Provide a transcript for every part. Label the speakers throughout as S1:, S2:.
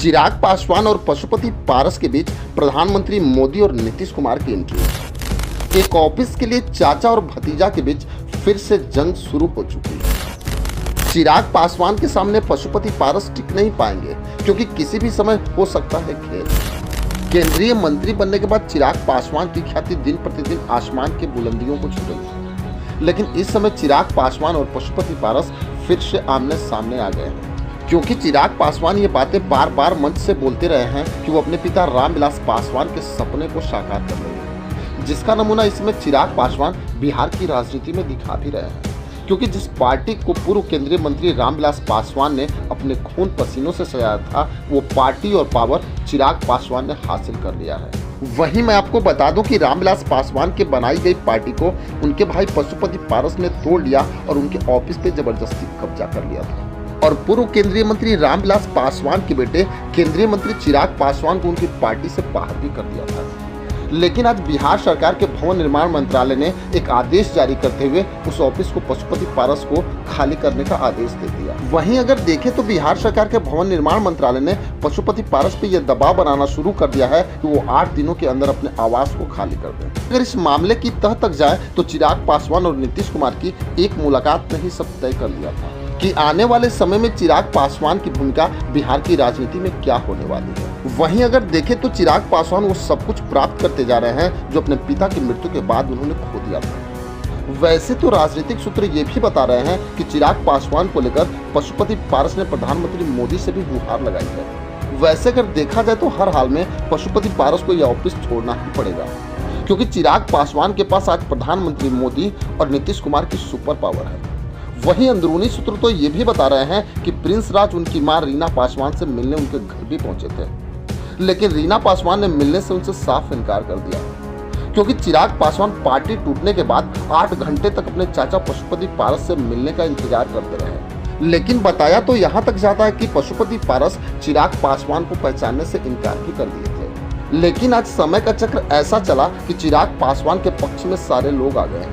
S1: चिराग पासवान और पशुपति पारस के बीच प्रधानमंत्री मोदी और नीतीश कुमार की एंट्री। एक ऑफिस के लिए चाचा और भतीजा के बीच फिर से जंग शुरू हो चुकी है। चिराग पासवान के सामने पशुपति पारस टिक नहीं पाएंगे क्योंकि किसी भी समय हो सकता है खेल। केंद्रीय मंत्री बनने के बाद चिराग पासवान की ख्याति दिन प्रतिदिन आसमान के बुलंदियों को छू रही है, लेकिन इस समय चिराग पासवान और पशुपति पारस फिर से आमने सामने आ गए हैं क्योंकि चिराग पासवान ये बातें बार बार मंच से बोलते रहे हैं कि वो अपने पिता रामविलास पासवान के सपने को साकार कर रहे हैं, जिसका नमूना इसमें चिराग पासवान बिहार की राजनीति में दिखा भी रहे हैं क्योंकि जिस पार्टी को पूर्व केंद्रीय मंत्री रामविलास पासवान ने अपने खून पसीनों से सजाया था, वो पार्टी और पावर चिराग पासवान ने हासिल कर लिया है। वहीं मैं आपको बता दूं कि रामविलास पासवान के बनाई गई पार्टी को उनके भाई पशुपति पारस ने तोड़ लिया और उनके ऑफिस पे जबरदस्ती कब्जा कर लिया था और पूर्व केंद्रीय मंत्री रामविलास पासवान के बेटे केंद्रीय मंत्री चिराग पासवान को उनकी पार्टी से बाहर भी कर दिया था। लेकिन आज बिहार सरकार के भवन निर्माण मंत्रालय ने एक आदेश जारी करते हुए उस ऑफिस को पशुपति पारस को खाली करने का आदेश दे दिया। वहीं अगर देखें तो बिहार सरकार के भवन निर्माण मंत्रालय ने पशुपति पारस पे यह दबाव बनाना शुरू कर दिया है कि वो 8 दिनों के अंदर अपने आवास को खाली कर दें। अगर इस मामले की तह तक जाए तो चिराग पासवान और नीतीश कुमार की एक मुलाकात ने ही सब तय कर लिया था कि आने वाले समय में चिराग पासवान की भूमिका बिहार की राजनीति में क्या होने वाली है। वहीं अगर देखें तो चिराग पासवान वो सब कुछ प्राप्त करते जा रहे हैं जो अपने पिता की मृत्यु के बाद उन्होंने खो दिया था। वैसे तो राजनीतिक सूत्र ये भी बता रहे हैं कि चिराग पासवान को लेकर पशुपति पारस ने प्रधानमंत्री मोदी से भी गुहार लगाई है। वैसे अगर देखा जाए तो हर हाल में पशुपति पारस को यह ऑफिस छोड़ना ही पड़ेगा क्योंकि चिराग पासवान के पास आज प्रधानमंत्री मोदी और नीतीश कुमार की सुपर पावर है। वहीं अंदरूनी सूत्र तो ये भी बता रहे हैं कि प्रिंस राज उनकी मां रीना पासवान से मिलने उनके घर भी पहुंचे थे, लेकिन रीना पासवान ने मिलने से उनसे साफ इनकार कर दिया क्योंकि चिराग पासवान पार्टी टूटने के बाद 8 घंटे तक अपने चाचा पशुपति पारस से मिलने का इंतजार करते रहे। लेकिन बताया तो यहाँ तक जाता है कि पशुपति पारस चिराग पासवान को पहचानने से इनकार भी कर दिए थे। लेकिन आज समय का चक्र ऐसा चला कि चिराग पासवान के पक्ष में सारे लोग आ गए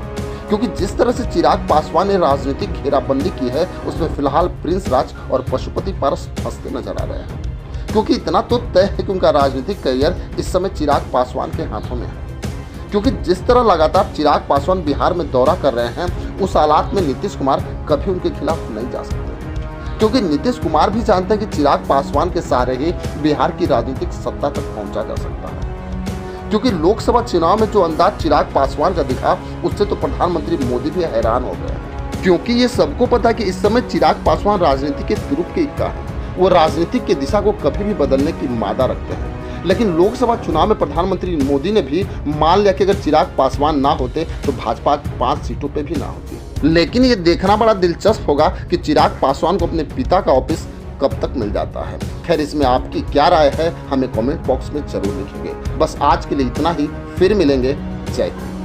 S1: क्योंकि जिस तरह से चिराग पासवान ने राजनीतिक घेराबंदी की है उसमें फिलहाल प्रिंस राज और पशुपति पारस फंसते नजर आ रहे हैं क्योंकि इतना तो तय है कि उनका राजनीतिक करियर इस समय चिराग पासवान के हाथों में है क्योंकि जिस तरह लगातार चिराग पासवान बिहार में दौरा कर रहे हैं उस हालात में नीतीश कुमार कभी उनके खिलाफ नहीं जा सकते क्योंकि नीतीश कुमार भी जानते हैं कि चिराग पासवान के सहारे ही बिहार की राजनीतिक सत्ता तक पहुंचा जा सकता है क्योंकि लोकसभा चुनाव में जो अंदाज चिराग पासवान का दिखा उससे तो प्रधानमंत्री मोदी भी हैरान हो गए क्योंकि ये सबको पता है कि इस समय चिराग पासवान राजनीति के तुरुप के इक्का है। वो राजनीति की दिशा को कभी भी बदलने की मादा रखते हैं, लेकिन लोकसभा चुनाव में प्रधानमंत्री मोदी ने भी मान लिया कि अगर चिराग पासवान ना होते तो भाजपा 5 सीटों पर भी ना होती। लेकिन ये देखना बड़ा दिलचस्प होगा कि चिराग पासवान को अपने पिता का ऑफिस कब तक मिल जाता है। खैर, इसमें आपकी क्या राय है हमें कमेंट बॉक्स में जरूर लिखेंगे। बस आज के लिए इतना ही, फिर मिलेंगे। जय हिंद।